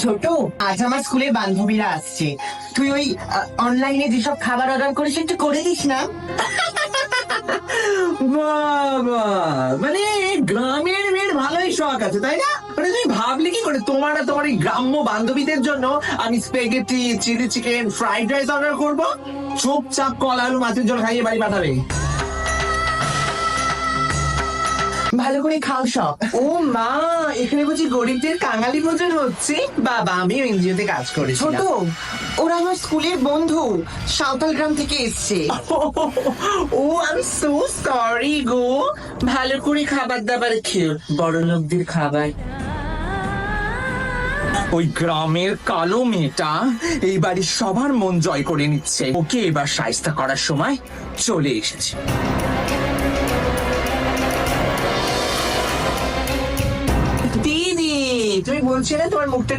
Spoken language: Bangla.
ছোট, আজ আমার স্কুলের বান্ধবীরা আসছে, তুই ওই অনলাইনে যেসব খাবার অর্ডার করিস একটু করে দিস না। বাবা, মানে গ্রামের মেয়ের ভালোই শখ আছে তাই না? মানে তুমি ভাবলে কি করে তোমার আর তোমার এই গ্রাম্য বান্ধবীদের জন্য আমি spaghetti, chilli chicken, fried rice order করবো? চুপচাপ কলা আলু মাছের জল খাইয়ে বাড়ি পাঠাবে। ভালো করে খাও সব। ও মা, এখানে বুঝি গরিবদের কাঙালি ভোজন হচ্ছে? বাবা, আমিও এনজিওতে কাজ ছোট, করেছিলাম। ওরা আমার স্কুলের বন্ধু, সাঁওতাল গ্রাম থেকে এসছে। ও আমি সো সরি গো। ভালো করে খাবার দাবার খেও, বড় লোকদের খাবার। ওই গ্রামের কালো মেয়েটা এই বাড়ির সবার মন জয় করে নিচ্ছে, ওকে এবার শায়েস্তা করার সময় চলে এসেছে। দিদি, তুমি বলছিলে তোমার মুখটা